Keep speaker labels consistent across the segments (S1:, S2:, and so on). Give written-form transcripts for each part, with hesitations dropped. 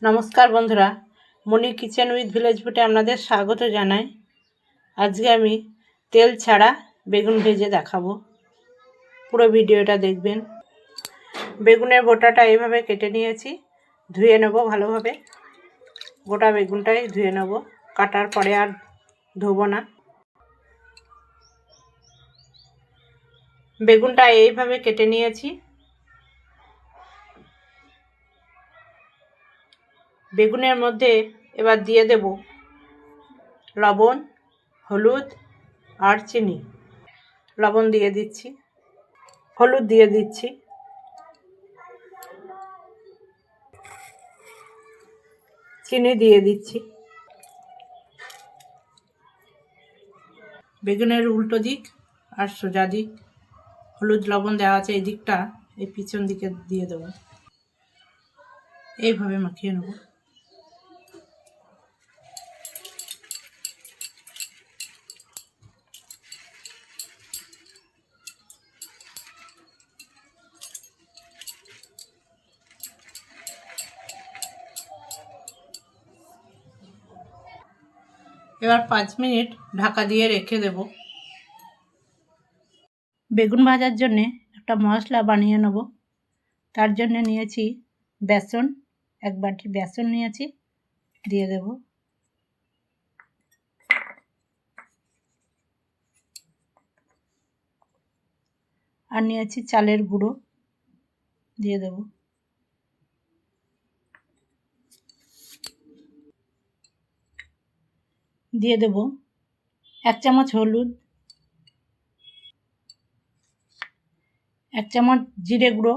S1: নমস্কার বন্ধুরা, মনি kitchen with village ফুডে আপনাদের স্বাগত জানাই। আজকে আমি তেল ছাড়া বেগুন ভেজে দেখাবো, পুরো ভিডিওটা দেখবেন। বেগুনের বোটাটা এইভাবে কেটে নিয়েছি, ধুয়ে নেব ভালোভাবে। গোটা বেগুনটাই ধুয়ে নেব, কাটার পরে আর ধোবো না। বেগুনটা এইভাবে কেটে নিয়েছি। বেগুনের মধ্যে এবার দিয়ে দেব লবণ, হলুদ আর চিনি। লবণ দিয়ে দিচ্ছি, হলুদ দিয়ে দিচ্ছি, চিনি দিয়ে দিচ্ছি। বেগুনের উল্টো দিক আর সোজা দিক হলুদ লবণ দেওয়া আছে, এই দিকটা এই পিছন দিকে দিয়ে দেবো। এইভাবে মাখিয়ে নেব। এবার 5 মিনিট ঢাকা দিয়ে রেখে দেব। বেগুন ভাজার জন্যে একটা মশলা বানিয়ে নেব। তার জন্য নিয়েছি বেসন, 1 বাটি বেসন নিয়েছি, দিয়ে দেব। আর নিয়েছি চালের গুঁড়ো, দিয়ে দেব। দিয়ে দেব 1 চামচ হলুদ, 1 চামচ জিরে গুঁড়ো,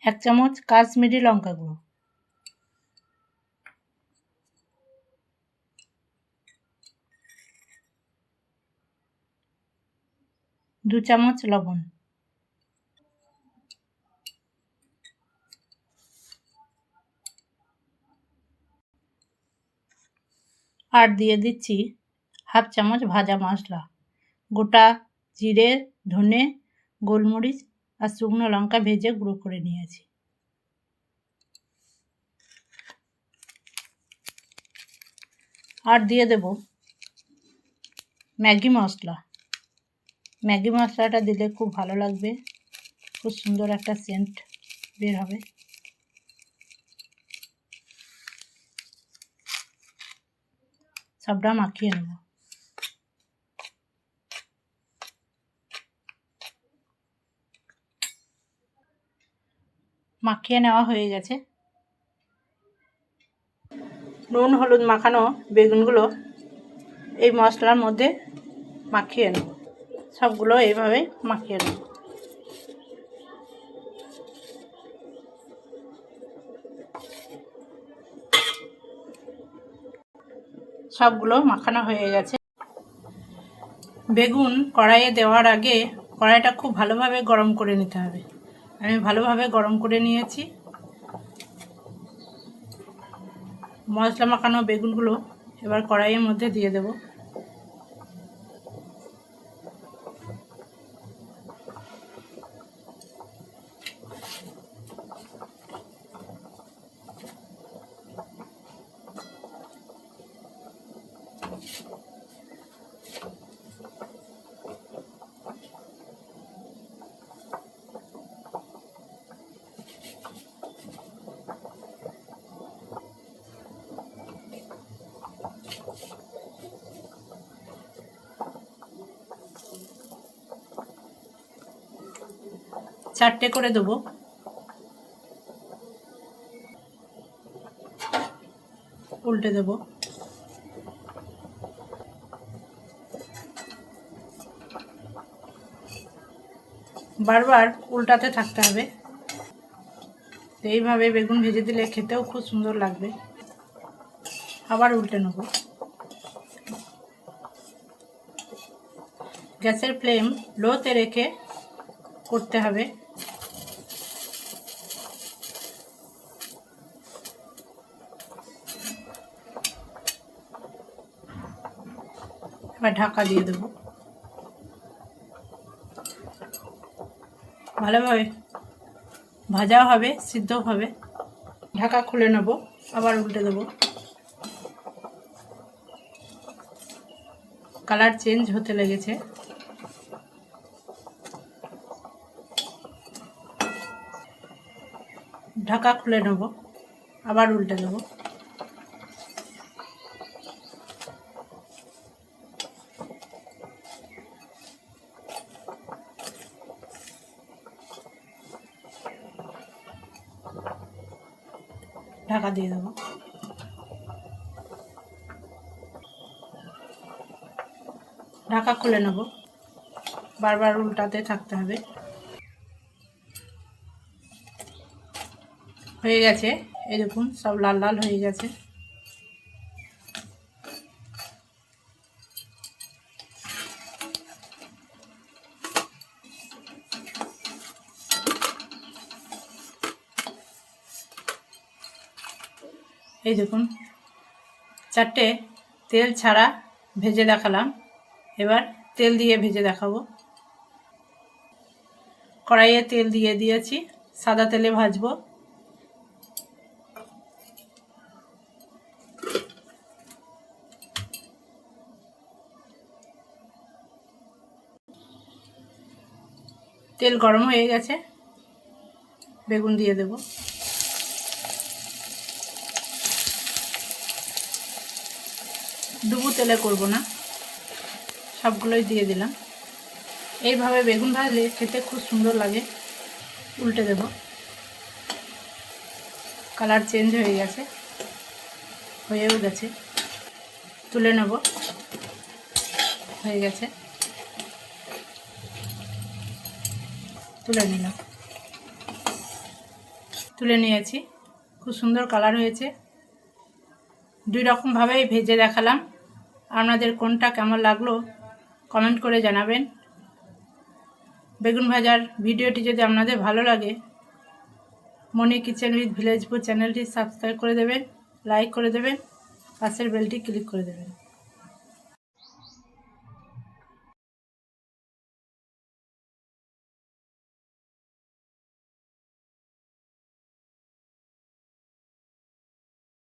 S1: 1 চামচ কাশ্মীরি লঙ্কা গুঁড়ো, 2 চামচ লবণ। আর দিয়ে দিচ্ছি 1/2 চামচ ভাজা মশলা, গোটা জিরে, ধনে, গোলমরিচ আর শুকনো লঙ্কা ভেজে গুঁড়ো করে নিয়েছি। আর দিয়ে দেব ম্যাগি মশলা। ম্যাগি মশলাটা দিলে খুব ভালো লাগবে, খুব সুন্দর একটা সেন্ট বের হবে। সবটা মাখিয়ে নেব। মাখিয়ে নেওয়া হয়ে গেছে। নুন হলুদ মাখানো বেগুনগুলো এই মশলার মধ্যে মাখিয়ে নেব। সবগুলো এইভাবে মাখিয়ে নেব। সবগুলো মাখানো হয়ে গেছে। বেগুন কড়াইয়ে দেওয়ার আগে কড়াইটা খুব ভালোভাবে গরম করে নিতে হবে। আমি ভালোভাবে গরম করে নিয়েছি। মশলা মাখানো বেগুনগুলো এবার কড়াইয়ের মধ্যে দিয়ে দেব। চারটে করে দেবো। উল্টে দেব। বারবার উল্টাতে থাকতে হবে। এইভাবে বেগুন ভেজে দিলে খেতেও খুব সুন্দর লাগবে। আবার উল্টে নেব। গ্যাসের ফ্লেম লোতে রেখে করতে হবে। এবার ঢাকা দিয়ে দেব। ভালোভাবে ভাজাও হবে, সিদ্ধও হবে। ঢাকা খুলে নেব, আবার উল্টে দেব। কালার চেঞ্জ হতে লেগেছে। ঢাকা খুলে নেব, আবার উল্টে দেব। ঢাকা দিয়ে দেব। ঢাকা খুলে নেব, বারবার উল্টাতে থাকতে হবে। হয়ে গেছে, এই দেখুন সব লাল লাল হয়ে গেছে। এই দেখুন 4টে তেল ছাড়া ভেজে দেখালাম। এবার তেল দিয়ে ভেজে দেখাবো। কড়াইয়ে তেল দিয়ে দিয়েছি, সাদা তেলে ভাজবো। তেল গরম হয়ে গেছে, বেগুন দিয়ে দেব। ডুবো তেলে করব না, সবগুলোই দিয়ে দিলাম। এইভাবে বেগুন ভাজলে খেতে খুব সুন্দর লাগে। উল্টে দেব। কালার চেঞ্জ হয়ে গেছে, হয়েও গেছে। তুলে নেব, হয়ে গেছে। তুলে নিলাম, তুলে নিয়েছি। খুব সুন্দর কালার হয়েছে। দুই রকমভাবেই ভেজে দেখালাম। আপনাদের কোনটা কেমন লাগলো কমেন্ট করে জানাবেন। বেগুন ভাজার ভিডিওটি যদি আপনাদের ভালো লাগে, মনি কিচেন উইথ ভিলেজ ফুড চ্যানেলটি সাবস্ক্রাইব করে দেবেন, লাইক করে দেবেন, পাশের বেলটি ক্লিক করে দেবেন।